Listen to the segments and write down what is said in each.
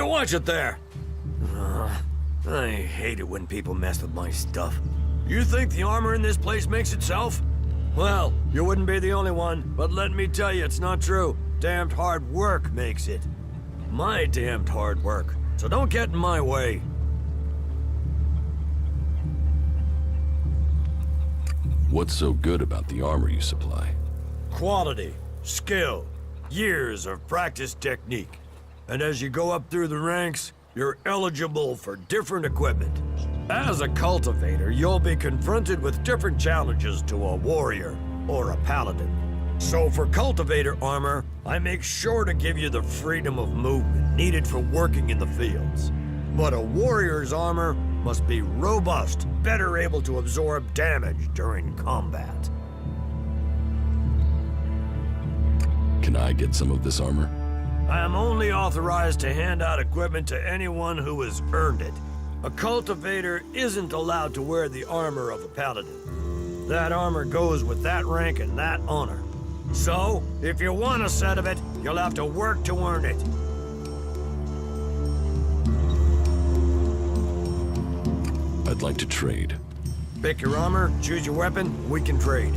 watch it there! I hate it when people mess with my stuff. You think the armor in this place makes itself? Well, you wouldn't be the only one, but let me tell you, it's not true. Damned hard work makes it. My damned hard work. So don't get in my way. What's so good about the armor you supply? Quality, skill, years of practice technique. And as you go up through the ranks, you're eligible for different equipment. As a cultivator, you'll be confronted with different challenges to a warrior or a paladin. So for cultivator armor, I make sure to give you the freedom of movement needed for working in the fields. But a warrior's armor must be robust, better able to absorb damage during combat. Can I get some of this armor? I am only authorized to hand out equipment to anyone who has earned it. A cultivator isn't allowed to wear the armor of a paladin. That armor goes with that rank and that honor. So, if you want a set of it, you'll have to work to earn it. I'd like to trade. Pick your armor, choose your weapon, we can trade.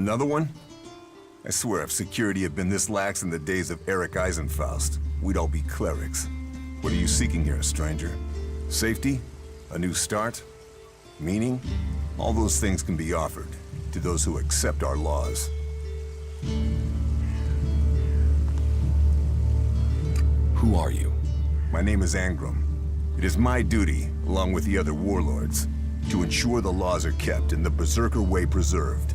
Another one? I swear if security had been this lax in the days of Eric Eisenfaust, we'd all be clerics. What are you seeking here, stranger? Safety? A new start? Meaning? All those things can be offered to those who accept our laws. Who are you? My name is Angram. It is my duty, along with the other warlords, to ensure the laws are kept and the Berserker way preserved.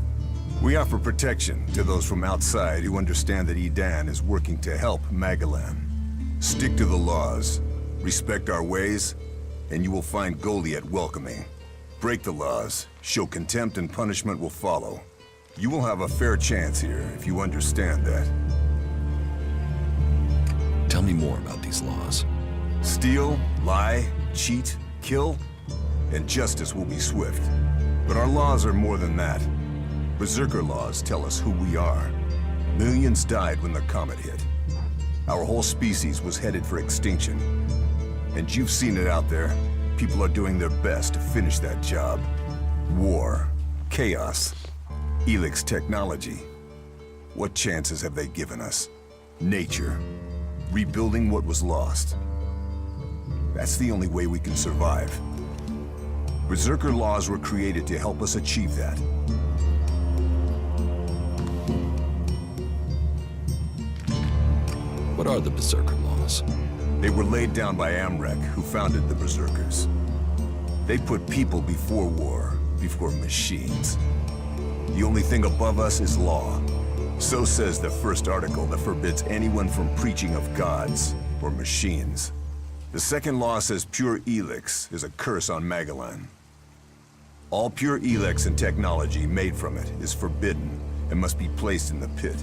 We offer protection to those from outside who understand that Edan is working to help Magalan. Stick to the laws, respect our ways, and you will find Goliath welcoming. Break the laws, show contempt, and punishment will follow. You will have a fair chance here if you understand that. Tell me more about these laws. Steal, lie, cheat, kill, and justice will be swift. But our laws are more than that. Berserker laws tell us who we are. Millions died when the comet hit. Our whole species was headed for extinction. And you've seen it out there. People are doing their best to finish that job. War, chaos, Elex technology. What chances have they given us? Nature, rebuilding what was lost. That's the only way we can survive. Berserker laws were created to help us achieve that. What are the Berserker laws? They were laid down by Amrek, who founded the Berserkers. They put people before war, before machines. The only thing above us is law. So says the first article that forbids anyone from preaching of gods or machines. The second law says pure Elex is a curse on Magalan. All pure Elex and technology made from it is forbidden and must be placed in the pit.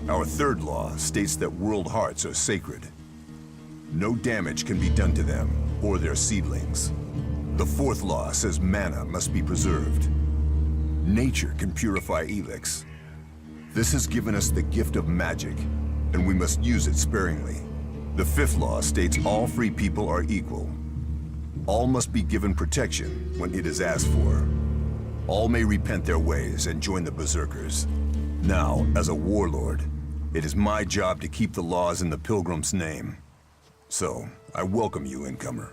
Our third law states that world hearts are sacred. No damage can be done to them or their seedlings. The fourth law says mana must be preserved. Nature can purify Elex. This has given us the gift of magic, and we must use it sparingly. The fifth law states all free people are equal. All must be given protection when it is asked for. All may repent their ways and join the Berserkers. Now, as a warlord, It is my job to keep the laws in the Pilgrim's name. So, I welcome you, incomer.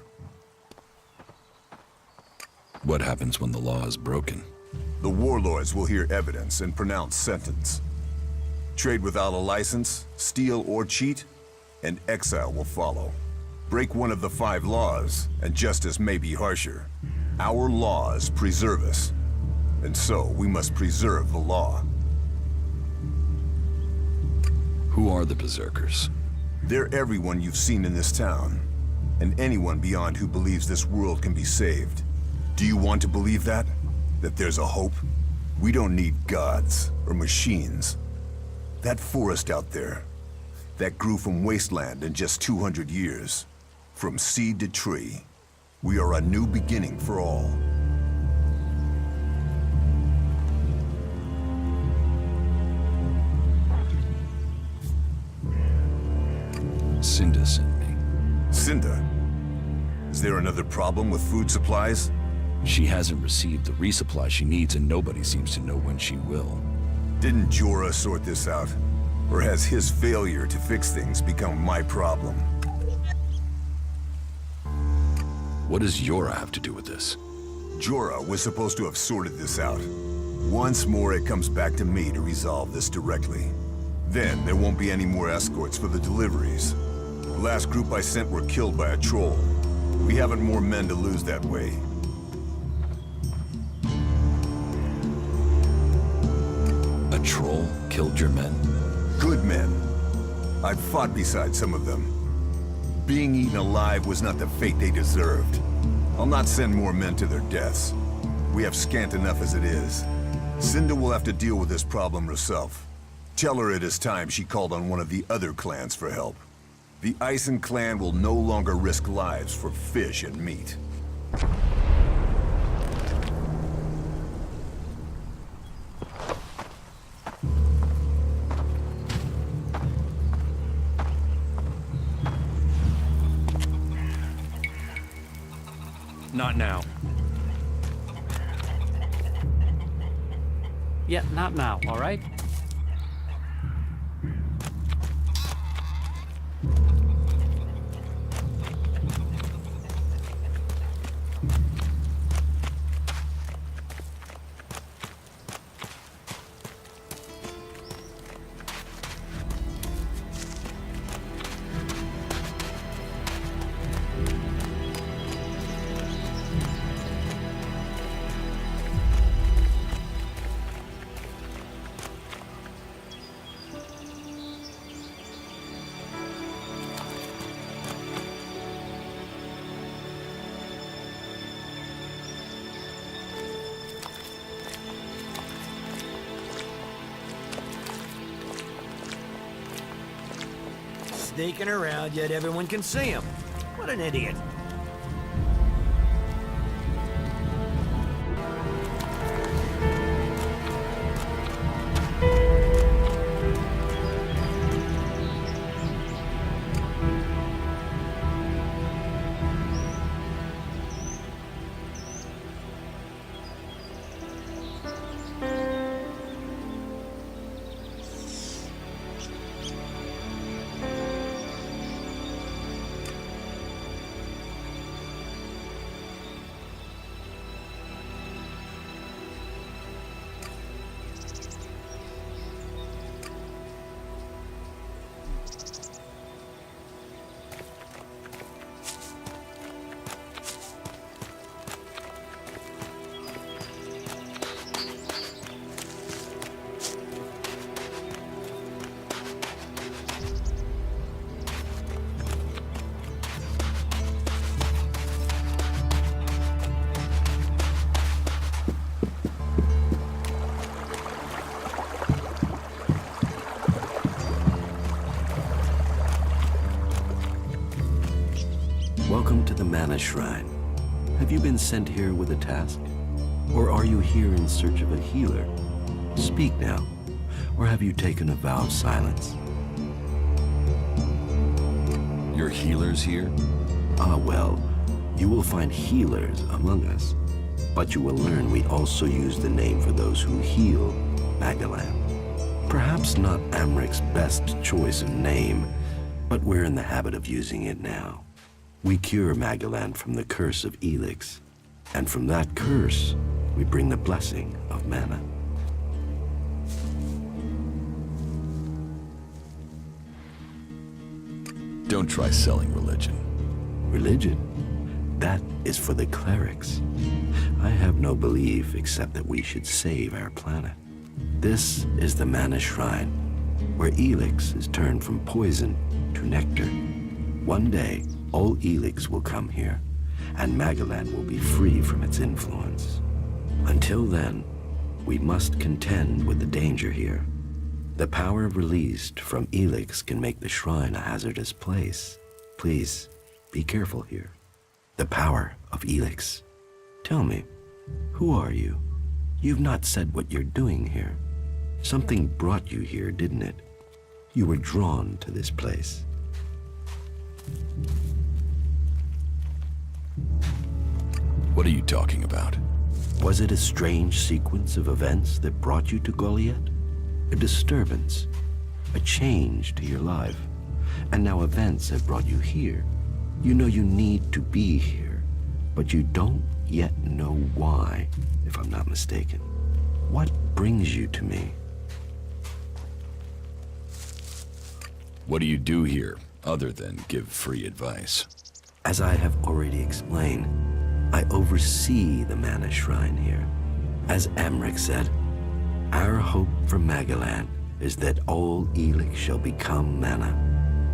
What happens when the law is broken? The warlords will hear evidence and pronounce sentence. Trade without a license, steal or cheat, and exile will follow. Break one of the 5 laws, and justice may be harsher. Our laws preserve us, and so we must preserve the law. Who are the Berserkers? They're everyone you've seen in this town, and anyone beyond who believes this world can be saved. Do you want to believe that? That there's a hope? We don't need gods or machines. That forest out there, that grew from wasteland in just 200 years. From seed to tree, we are a new beginning for all. Cinda sent me. Cinda, is there another problem with food supplies? She hasn't received the resupply she needs, and nobody seems to know when she will. Didn't Jorah sort this out? Or has his failure to fix things become my problem? What does Jorah have to do with this? Jorah was supposed to have sorted this out. Once more, it comes back to me to resolve this directly. Then, there won't be any more escorts for the deliveries. The last group I sent were killed by a troll. We haven't more men to lose that way. A troll killed your men? Good men. I've fought beside some of them. Being eaten alive was not the fate they deserved. I'll not send more men to their deaths. We have scant enough as it is. Cinda will have to deal with this problem herself. Tell her it is time she called on one of the other clans for help. The Ison clan will no longer risk lives for fish and meat. Not now. Yeah, not now, all right? Sneaking around, yet everyone can see him. What an idiot. Welcome to the Mana Shrine. Have you been sent here with a task? Or are you here in search of a healer? Speak now. Or have you taken a vow of silence? Your healers here? Ah, well, you will find healers among us. But you will learn we also use the name for those who heal Magalan. Perhaps not Amric's best choice of name, but we're in the habit of using it now. We cure Magellan from the curse of Elex, and from that curse, we bring the blessing of mana. Don't try selling religion. Religion? That is for the clerics. I have no belief except that we should save our planet. This is the Mana Shrine, where Elex is turned from poison to nectar. One day, all Elex will come here, and Magellan will be free from its influence. Until then, we must contend with the danger here. The power released from Elex can make the shrine a hazardous place. Please, be careful here. The power of Elex. Tell me, who are you? You've not said what you're doing here. Something brought you here, didn't it? You were drawn to this place. What are you talking about? Was it a strange sequence of events that brought you to Goliath? A disturbance, a change to your life, and now events have brought you here. You know you need to be here, but you don't yet know why, if I'm not mistaken. What brings you to me? What do you do here, other than give free advice? As I have already explained, I oversee the Mana Shrine here. As Amric said, our hope for Magellan is that all Elex shall become mana,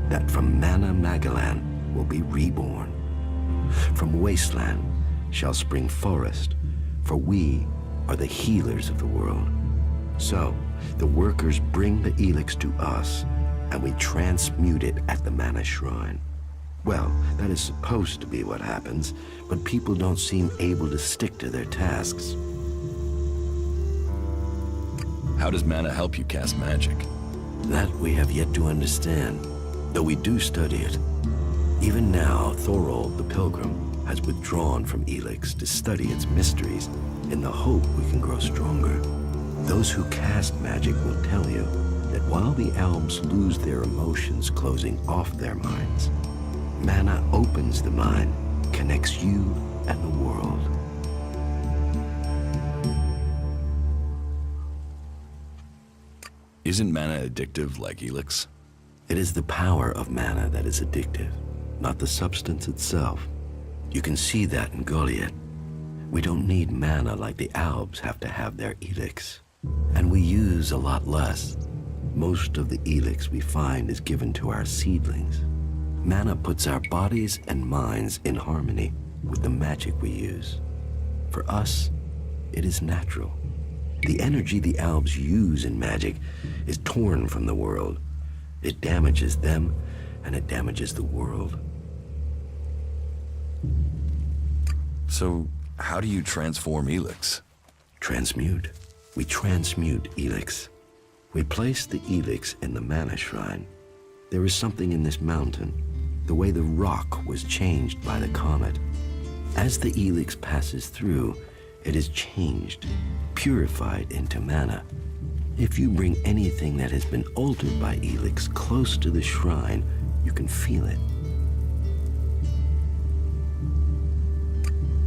that from mana Magellan will be reborn. From wasteland shall spring forest, for we are the healers of the world. So, the workers bring the Elex to us, and we transmute it at the Mana Shrine. Well, that is supposed to be what happens, but people don't seem able to stick to their tasks. How does mana help you cast magic? That we have yet to understand, though we do study it. Even now, Thorold the Pilgrim has withdrawn from Elex to study its mysteries in the hope we can grow stronger. Those who cast magic will tell you that while the elves lose their emotions closing off their minds, mana opens the mind, connects you and the world. Isn't mana addictive like Elex? It is the power of mana that is addictive, not the substance itself. You can see that in Goliath. We don't need mana like the Albs have to have their Elex. And we use a lot less. Most of the Elex we find is given to our seedlings. Mana puts our bodies and minds in harmony with the magic we use. For us, it is natural. The energy the Albs use in magic is torn from the world. It damages them, and it damages the world. So, how do you transform Elex? Transmute. We transmute Elex. We place the Elex in the Mana Shrine. There is something in this mountain, the way the rock was changed by the comet. As the Elex passes through, it is changed, purified into mana. If you bring anything that has been altered by Elex close to the shrine, you can feel it.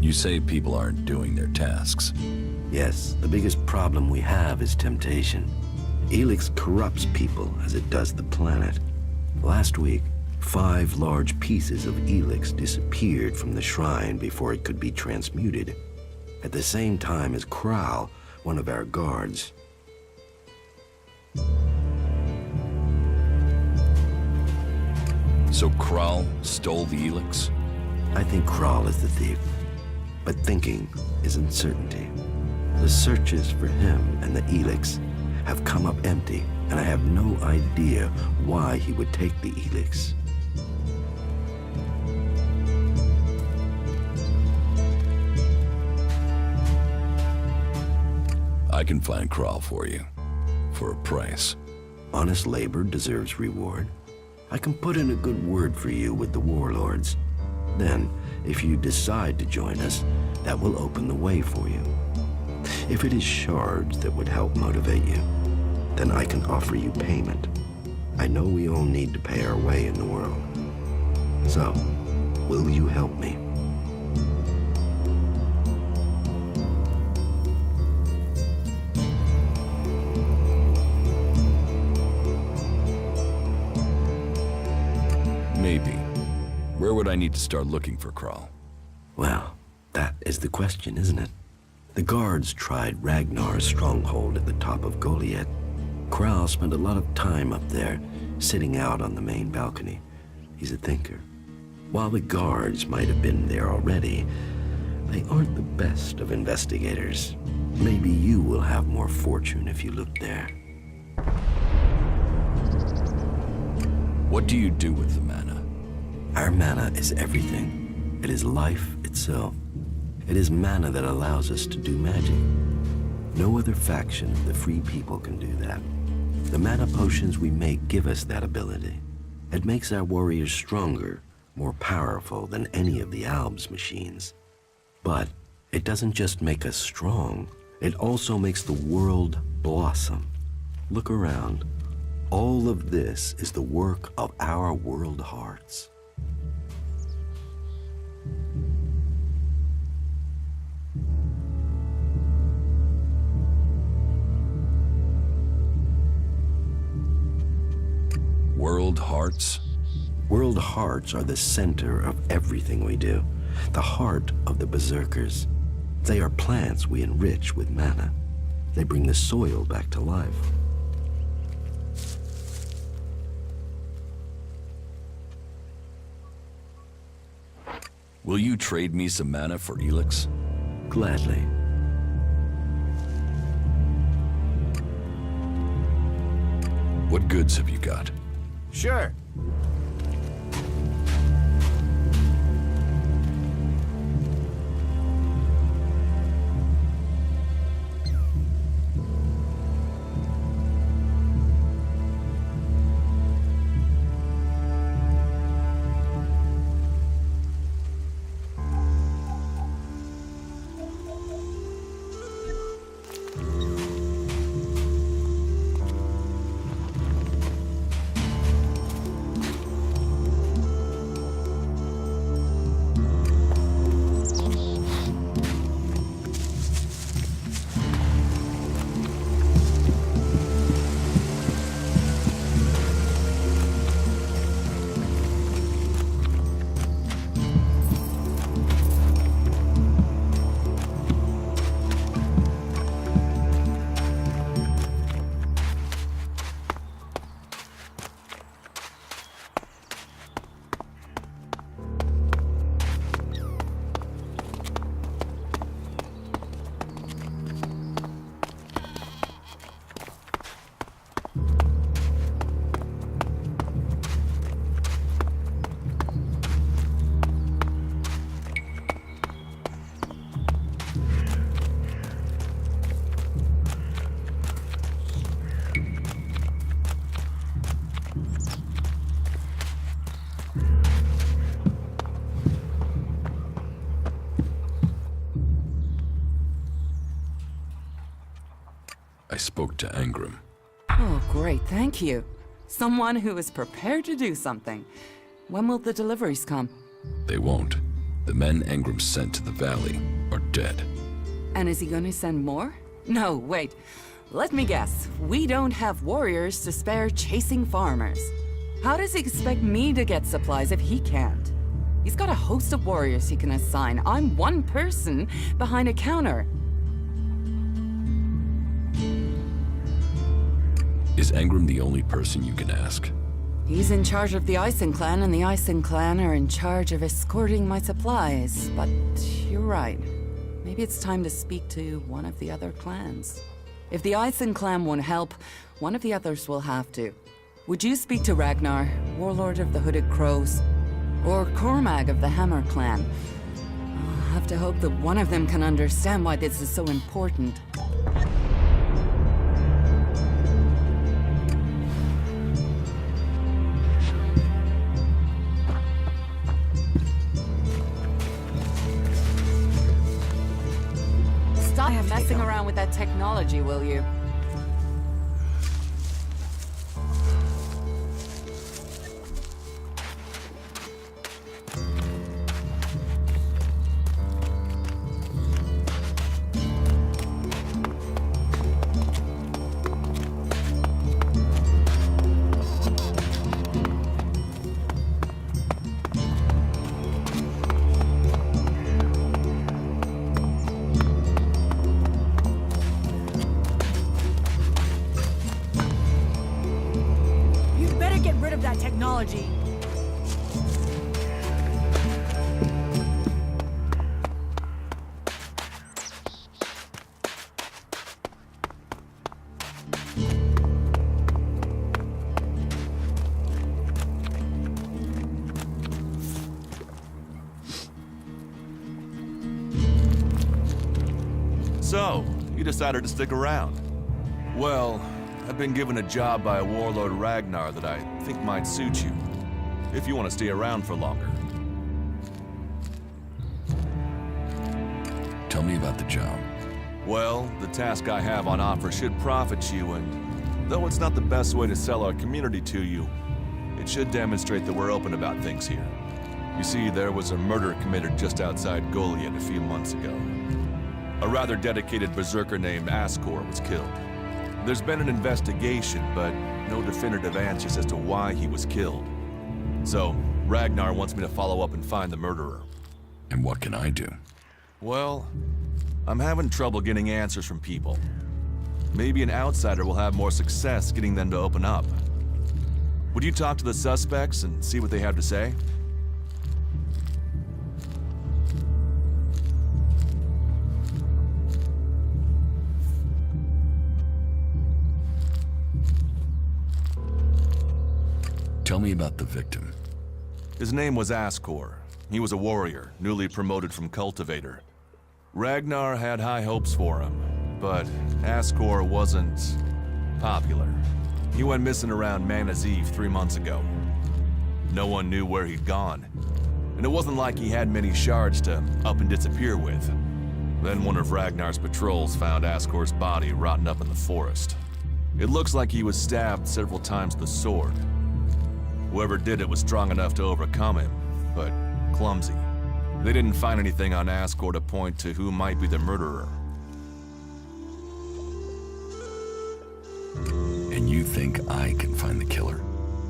You say people aren't doing their tasks. Yes, the biggest problem we have is temptation. Elex corrupts people as it does the planet. Last week, 5 large pieces of Elex disappeared from the shrine before it could be transmuted, at the same time as Kral, one of our guards. So Kral stole the Elex? I think Kral is the thief, but thinking is uncertainty. The searches for him and the Elex have come up empty, and I have no idea why he would take the Elex. I can find Kral for you, for a price. Honest labor deserves reward. I can put in a good word for you with the warlords. Then, if you decide to join us, that will open the way for you. If it is shards that would help motivate you, then I can offer you payment. I know we all need to pay our way in the world. So, will you help me? Maybe. Where would I need to start looking for Kral? Well, that is the question, isn't it? The guards tried Ragnar's stronghold at the top of Goliath. Kral spent a lot of time up there, sitting out on the main balcony. He's a thinker. While the guards might have been there already, they aren't the best of investigators. Maybe you will have more fortune if you look there. What do you do with the mana? Our mana is everything. It is life itself. It is mana that allows us to do magic. No other faction of the free people can do that. The mana potions we make give us that ability. It makes our warriors stronger, more powerful than any of the Alb's machines. But it doesn't just make us strong, it also makes the world blossom. Look around. All of this is the work of our world hearts. World Hearts? World hearts are the center of everything we do. The heart of the Berserkers. They are plants we enrich with mana. They bring the soil back to life. Will you trade me some mana for Elex? Gladly. What goods have you got? Sure. I spoke to Angram. Oh, great, thank you. Someone who is prepared to do something. When will the deliveries come? They won't. The men Angram sent to the valley are dead. And is he going to send more? No, wait. Let me guess. We don't have warriors to spare chasing farmers. How does he expect me to get supplies if he can't? He's got a host of warriors he can assign. I'm one person behind a counter. Is Angram the only person you can ask? He's in charge of the Ison clan, and the Ison clan are in charge of escorting my supplies. But you're right. Maybe it's time to speak to one of the other clans. If the Ison clan won't help, one of the others will have to. Would you speak to Ragnar, warlord of the Hooded Crows? Or Cormag of the Hammer clan? I'll have to hope that one of them can understand why this is so important. Stop messing around with that technology, will you? So, you decided to stick around. Well, I've been given a job by Warlord Ragnar that I think might suit you, if you want to stay around for longer. Tell me about the job. Well, the task I have on offer should profit you, and though it's not the best way to sell our community to you, it should demonstrate that we're open about things here. You see, there was a murder committed just outside Goliath a few months ago. A rather dedicated berserker named Ascor was killed. There's been an investigation, but no definitive answers as to why he was killed. So, Ragnar wants me to follow up and find the murderer. And what can I do? Well, I'm having trouble getting answers from people. Maybe an outsider will have more success getting them to open up. Would you talk to the suspects and see what they have to say? Tell me about the victim. His name was Ascor. He was a warrior, newly promoted from cultivator. Ragnar had high hopes for him, but Ascor wasn't popular. He went missing around Mana's Eve 3 months ago. No one knew where he'd gone, and it wasn't like he had many shards to up and disappear with. Then one of Ragnar's patrols found Ascor's body rotting up in the forest. It looks like he was stabbed several times with a sword. Whoever did it was strong enough to overcome him, but clumsy. They didn't find anything on Ascor to point to who might be the murderer. And you think I can find the killer?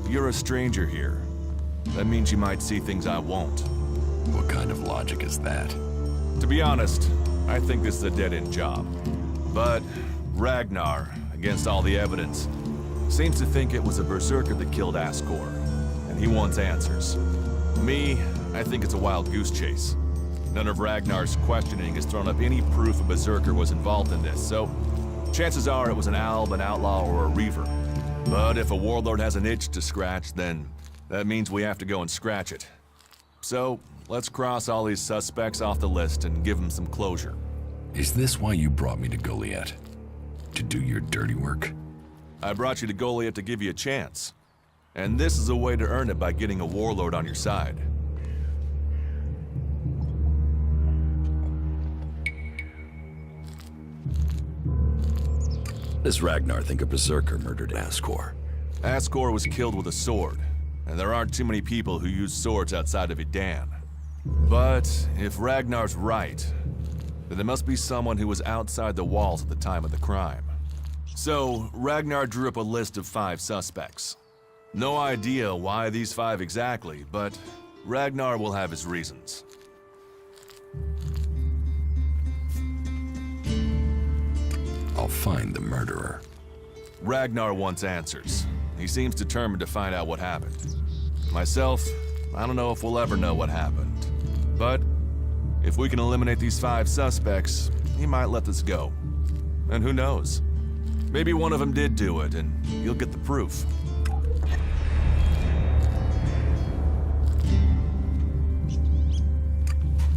You're a stranger here. That means you might see things I won't. What kind of logic is that? To be honest, I think this is a dead-end job. But Ragnar, against all the evidence, seems to think it was a berserker that killed Ascor, and he wants answers. Me, I think it's a wild goose chase. None of Ragnar's questioning has thrown up any proof a berserker was involved in this, so chances are it was an alb, an outlaw, or a reaver. But if a warlord has an itch to scratch, then that means we have to go and scratch it. So, let's cross all these suspects off the list and give them some closure. Is this why you brought me to Goliath? To do your dirty work? I brought you to Goliath to give you a chance. And this is a way to earn it by getting a warlord on your side. Does Ragnar think a berserker murdered Ascor? Ascor was killed with a sword, and there aren't too many people who use swords outside of Idan. But if Ragnar's right, then there must be someone who was outside the walls at the time of the crime. So, Ragnar drew up a list of 5 suspects. No idea why these 5 exactly, but Ragnar will have his reasons. I'll find the murderer. Ragnar wants answers. He seems determined to find out what happened. Myself, I don't know if we'll ever know what happened. But if we can eliminate these 5 suspects, he might let this go. And who knows? Maybe one of them did do it, and you'll get the proof.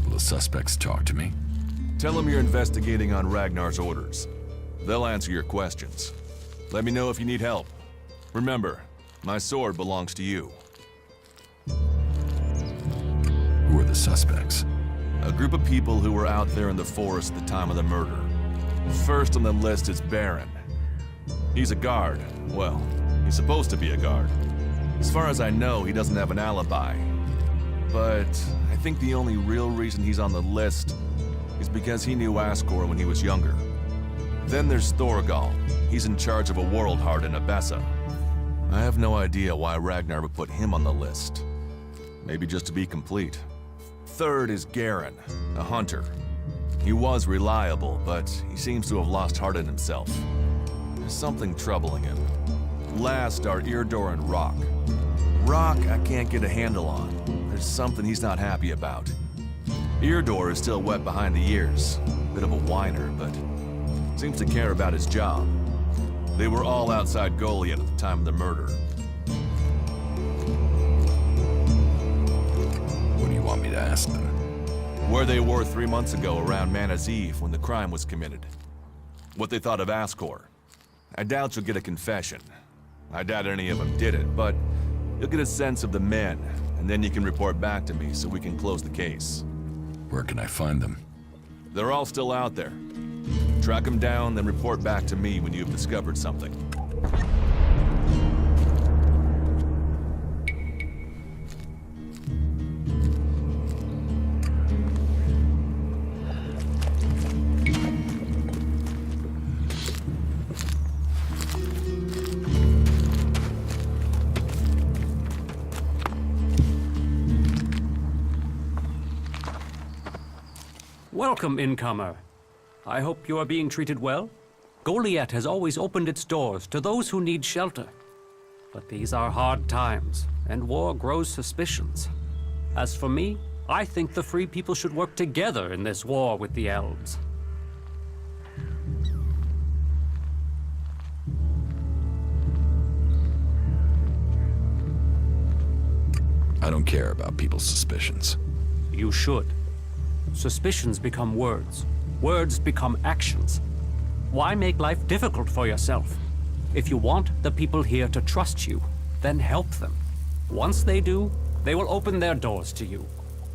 Will the suspects talk to me? Tell them you're investigating on Ragnar's orders. They'll answer your questions. Let me know if you need help. Remember, my sword belongs to you. Who are the suspects? A group of people who were out there in the forest at the time of the murder. First on the list is Baron. He's a guard. Well, he's supposed to be a guard. As far as I know, he doesn't have an alibi. But I think the only real reason he's on the list is because he knew Ascor when he was younger. Then there's Thorgal. He's in charge of a world heart in Abessa. I have no idea why Ragnar would put him on the list. Maybe just to be complete. Third is Garen, a hunter. He was reliable, but he seems to have lost heart in himself. There's something troubling him. Last are Eardor and Rock. Rock I can't get a handle on. There's something he's not happy about. Eardor is still wet behind the ears. Bit of a whiner, but seems to care about his job. They were all outside Goliath at the time of the murder. What do you want me to ask them? Where they were 3 months ago around Mana's Eve when the crime was committed. What they thought of Ascor. I doubt you'll get a confession. I doubt any of them did it, but you'll get a sense of the men, and then you can report back to me so we can close the case. Where can I find them? They're all still out there. Track them down, then report back to me when you've discovered something. Welcome, incomer. I hope you are being treated well. Goliath has always opened its doors to those who need shelter. But these are hard times, and war grows suspicions. As for me, I think the free people should work together in this war with the elves. I don't care about people's suspicions. You should. Suspicions become words. Words become actions. Why make life difficult for yourself? If you want the people here to trust you, then help them. Once they do, they will open their doors to you.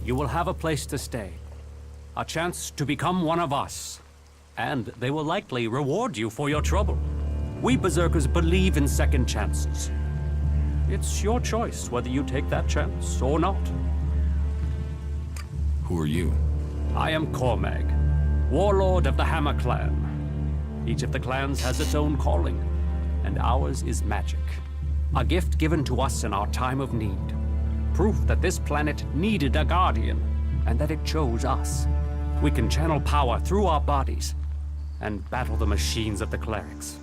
You will have a place to stay. A chance to become one of us. And they will likely reward you for your trouble. We Berserkers believe in second chances. It's your choice whether you take that chance or not. Who are you? I am Cormag, warlord of the Hammer Clan. Each of the clans has its own calling, and ours is magic. A gift given to us in our time of need. Proof that this planet needed a guardian, and that it chose us. We can channel power through our bodies, and battle the machines of the clerics.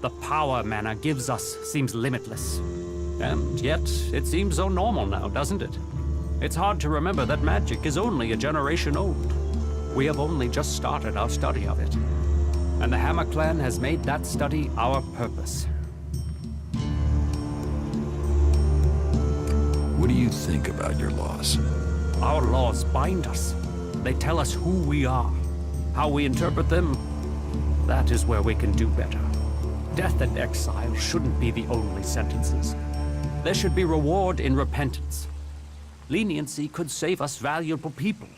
The power mana gives us seems limitless. And yet, it seems so normal now, doesn't it? It's hard to remember that magic is only a generation old. We have only just started our study of it. And the Hammer Clan has made that study our purpose. What do you think about your laws? Our laws bind us. They tell us who we are. How we interpret them, that is where we can do better. Death and exile shouldn't be the only sentences. There should be reward in repentance. Leniency could save us valuable people.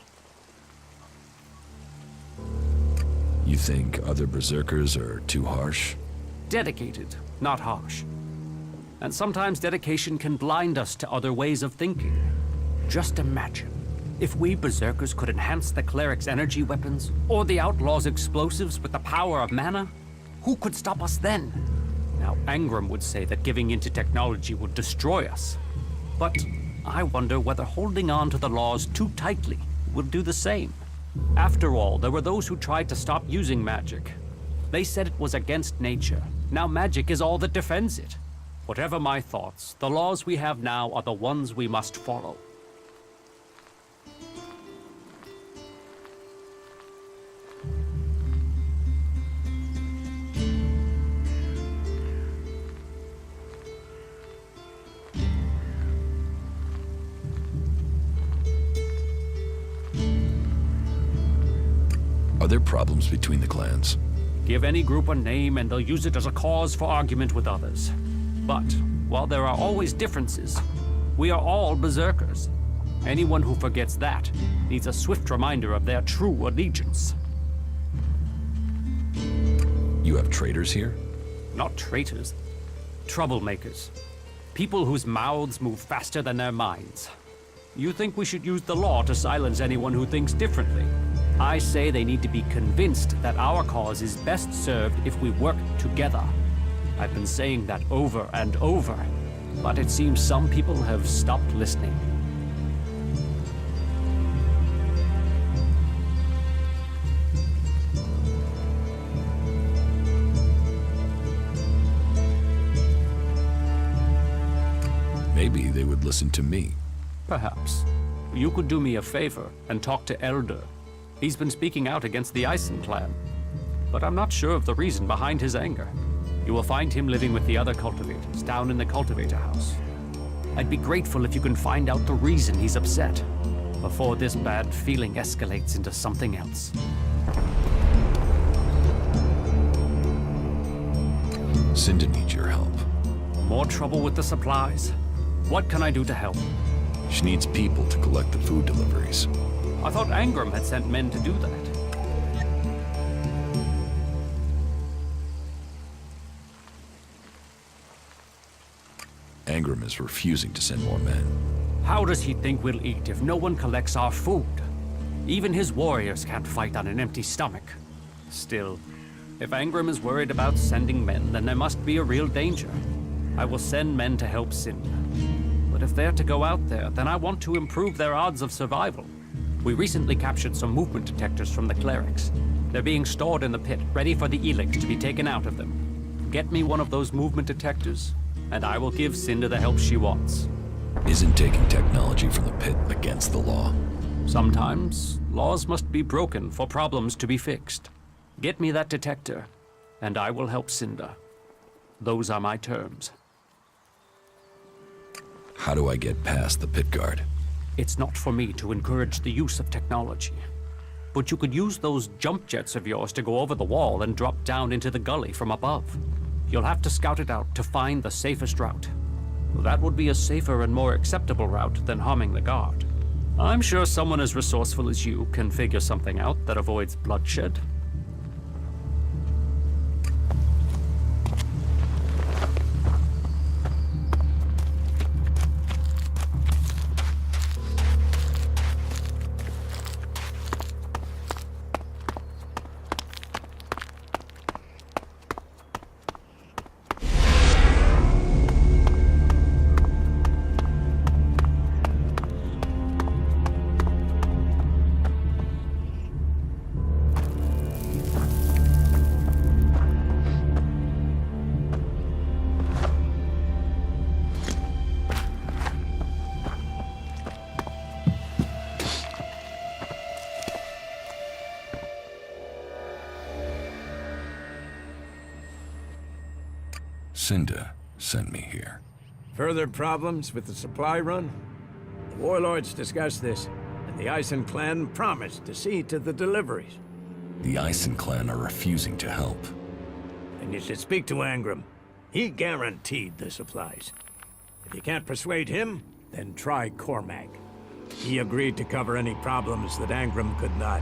You think other berserkers are too harsh? Dedicated, not harsh. And sometimes dedication can blind us to other ways of thinking. Just imagine, if we berserkers could enhance the cleric's energy weapons, or the outlaws' explosives with the power of mana, who could stop us then? Now, Angram would say that giving into technology would destroy us. But I wonder whether holding on to the laws too tightly will do the same. After all, there were those who tried to stop using magic. They said it was against nature. Now magic is all that defends it. Whatever my thoughts, the laws we have now are the ones we must follow. Are there problems between the clans? Give any group a name and they'll use it as a cause for argument with others. But, while there are always differences, we are all berserkers. Anyone who forgets that needs a swift reminder of their true allegiance. You have traitors here? Not traitors. Troublemakers. People whose mouths move faster than their minds. You think we should use the law to silence anyone who thinks differently? I say they need to be convinced that our cause is best served if we work together. I've been saying that over and over, but it seems some people have stopped listening. Maybe they would listen to me. Perhaps. You could do me a favor and talk to Elder. He's been speaking out against the Eisen clan, but I'm not sure of the reason behind his anger. You will find him living with the other cultivators down in the cultivator house. I'd be grateful if you can find out the reason he's upset. before this bad feeling escalates into something else. Cinda needs your help. More trouble with the supplies? What can I do to help? She needs people to collect the food deliveries. I thought Angram had sent men to do that. Angram is refusing to send more men. How does he think we'll eat if no one collects our food? Even his warriors can't fight on an empty stomach. Still, if Angram is worried about sending men, then there must be a real danger. I will send men to help Cinda. But if they're to go out there, then I want to improve their odds of survival. We recently captured some movement detectors from the clerics. They're being stored in the pit, ready for the Elex to be taken out of them. Get me one of those movement detectors, and I will give Cinda the help she wants. Isn't taking technology from the pit against the law? Sometimes, laws must be broken for problems to be fixed. Get me that detector, and I will help Cinda. Those are my terms. How do I get past the pit guard? It's not for me to encourage the use of technology. But you could use those jump jets of yours to go over the wall and drop down into the gully from above. You'll have to scout it out to find the safest route. That would be a safer and more acceptable route than harming the guard. I'm sure someone as resourceful as you can figure something out that avoids bloodshed. Cinda sent me here. Further problems with the supply run? The warlords discussed this, and the Ison clan promised to see to the deliveries. The Ison clan are refusing to help. And you should speak to Angram. He guaranteed the supplies. If you can't persuade him, then try Cormac. He agreed to cover any problems that Angram could not.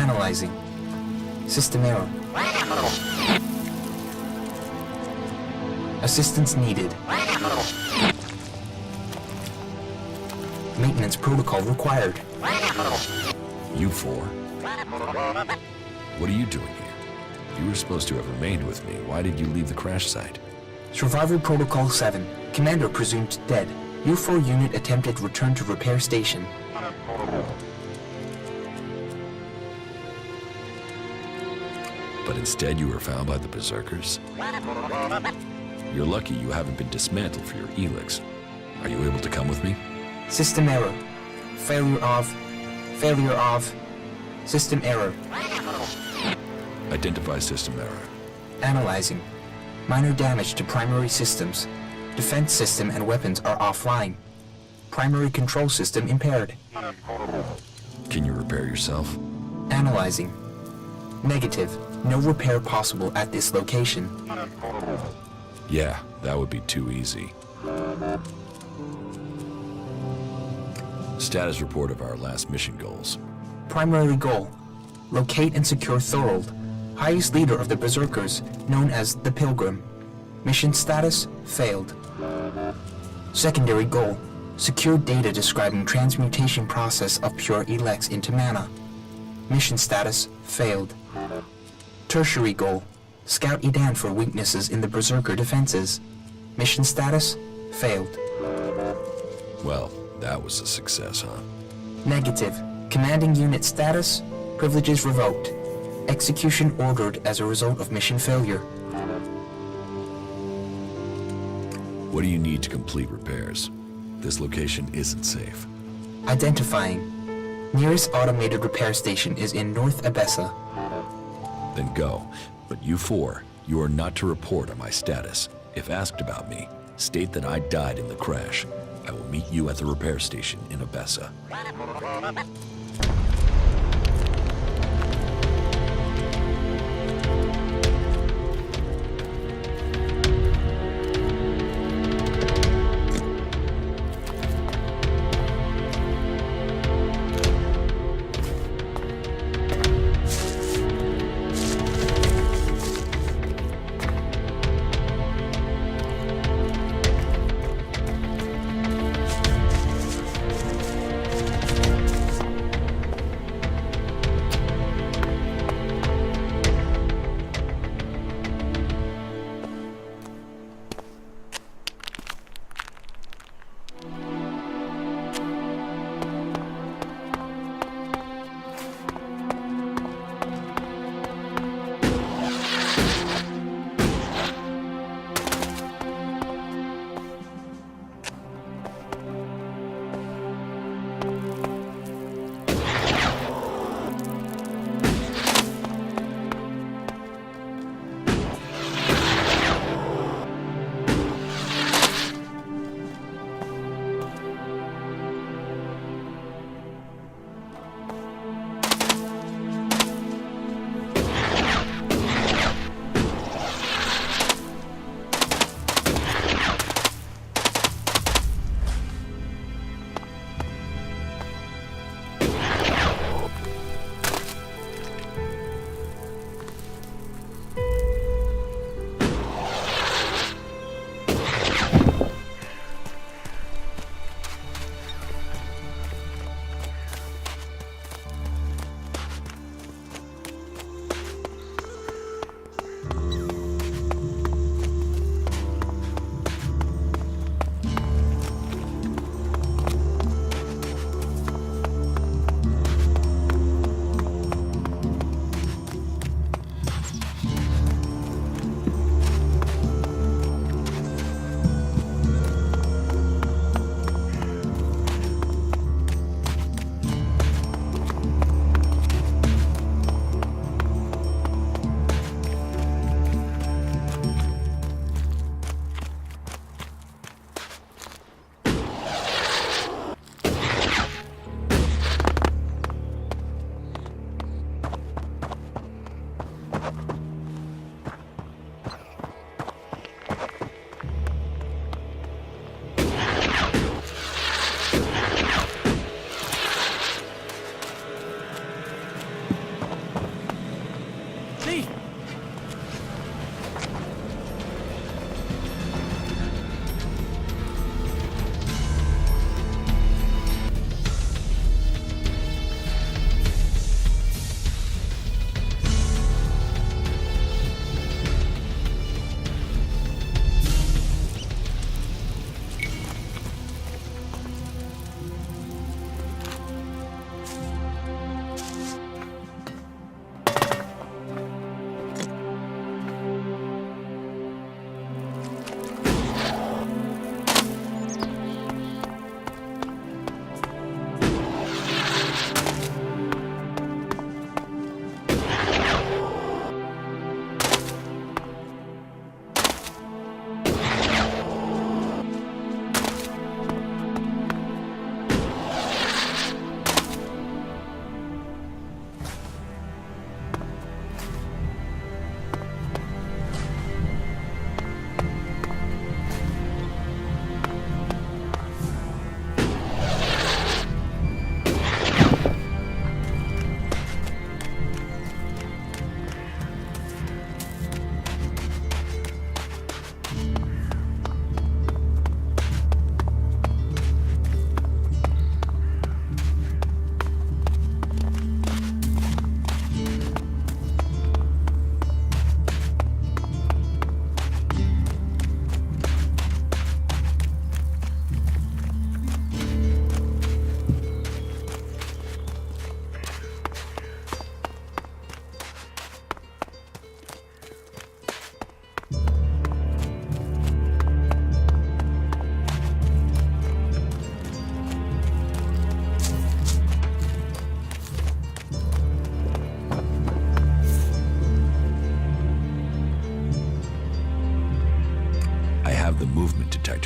Analyzing. System error. Assistance needed. Maintenance protocol required. You four? What are you doing here? You were supposed to have remained with me. Why did you leave the crash site? Survival Protocol 7. Commander presumed dead. U4 unit attempted return to repair station. But instead you were found by the Berserkers? You're lucky you haven't been dismantled for your Elex. Are you able to come with me? System error. Failure of. System error. Identify system error. Analyzing. Minor damage to primary systems. Defense system and weapons are offline. Primary control system impaired. Can you repair yourself? Analyzing. Negative. No repair possible at this location. Yeah, that would be too easy. Status report of our last mission goals. Primary goal. Locate and secure Thorold, highest leader of the Berserkers, known as the Pilgrim. Mission status, failed. Secondary goal. Secure data describing transmutation process of pure Elex into mana. Mission status, failed. Tertiary goal. Scout Edan for weaknesses in the Berserker defenses. Mission status, failed. Well, that was a success, huh? Negative. Commanding unit status, privileges revoked. Execution ordered as a result of mission failure. What do you need to complete repairs? This location isn't safe. Identifying. Nearest automated repair station is in North Abessa. Then go. But you four, you are not to report on my status. If asked about me, state that I died in the crash. I will meet you at the repair station in Abessa.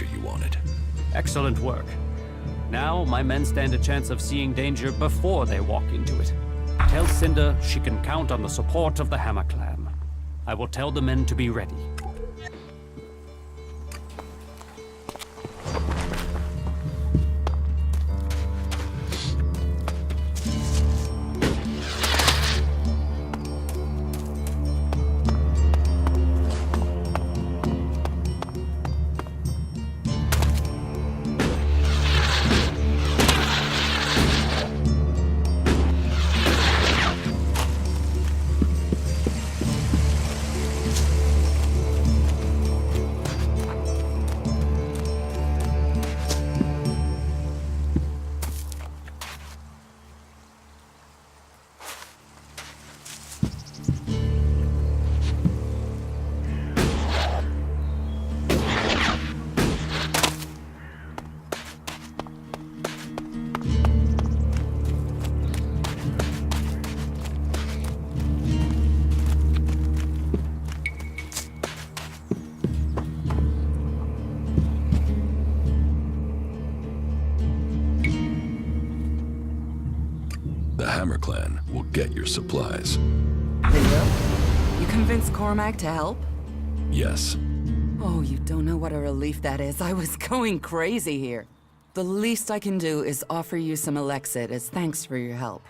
reactor you wanted. Excellent work. Now, my men stand a chance of seeing danger before they walk into it. Tell Cinder she can count on the support of the Hammer Clan. I will tell the men to be ready. The Hammer Clan will get your supplies. They will? You convinced Cormac to help? Yes. Oh, you don't know what a relief that is. I was going crazy here. The least I can do is offer you some Elexit as thanks for your help.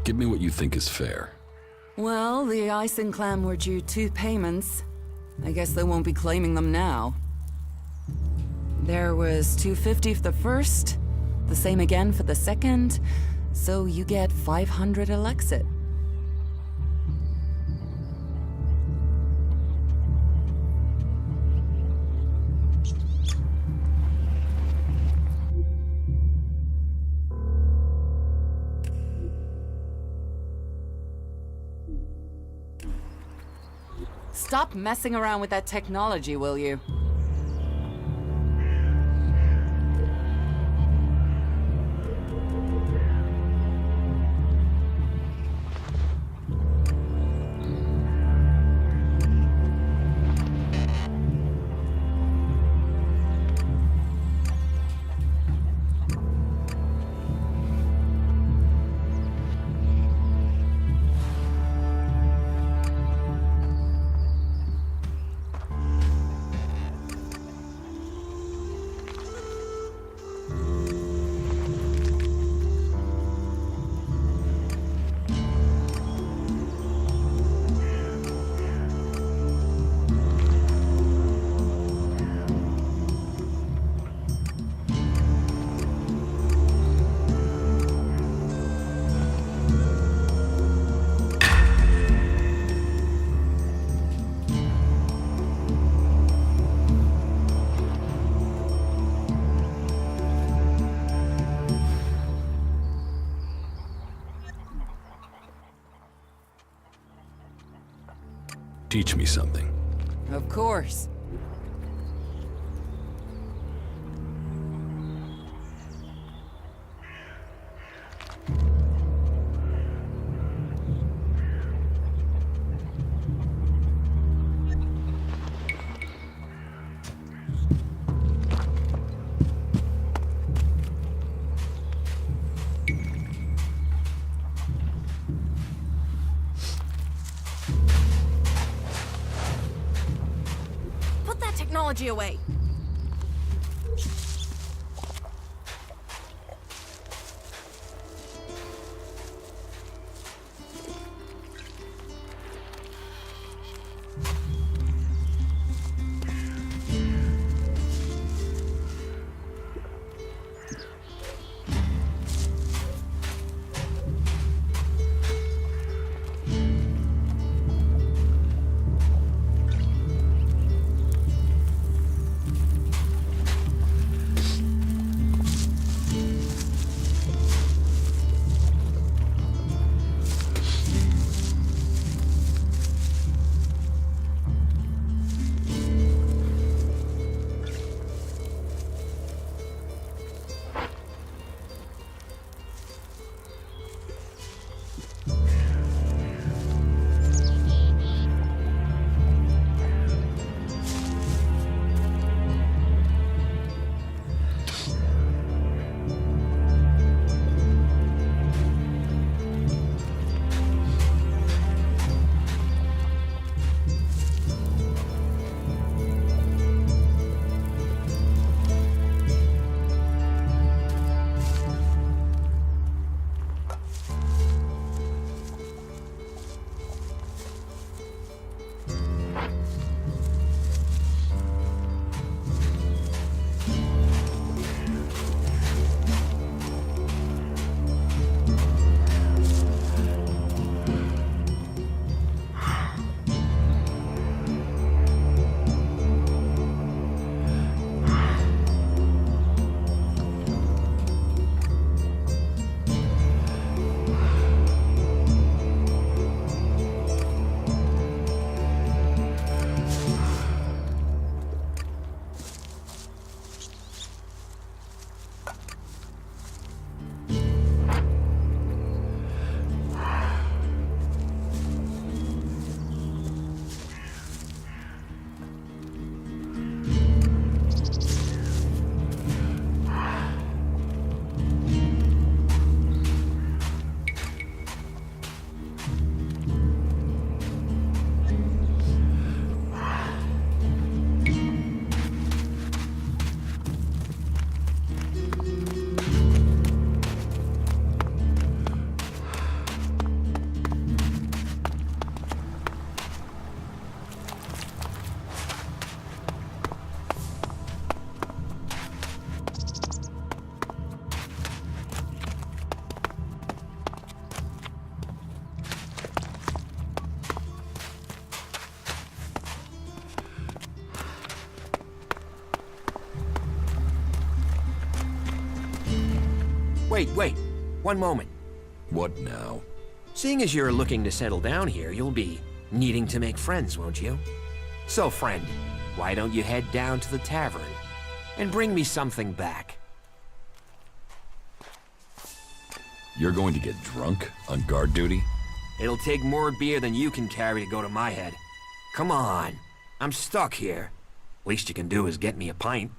Give me what you think is fair. Well, the Ison clan were due 2 payments. I guess they won't be claiming them now. There was 250 for the first, the same again for the second, so you get 500 Elexit. Stop messing around with that technology, will you? Teach me something. Of course. Technology away. Wait. One moment. What now? Seeing as you're looking to settle down here, you'll be needing to make friends, won't you? So, friend, why don't you head down to the tavern and bring me something back? You're going to get drunk on guard duty? It'll take more beer than you can carry to go to my head. Come on, I'm stuck here. Least you can do is get me a pint.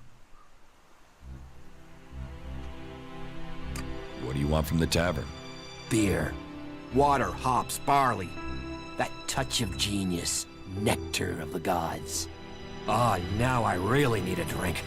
What do you want from the tavern? Beer, water, hops, barley. That touch of genius, nectar of the gods. Ah, now I really need a drink.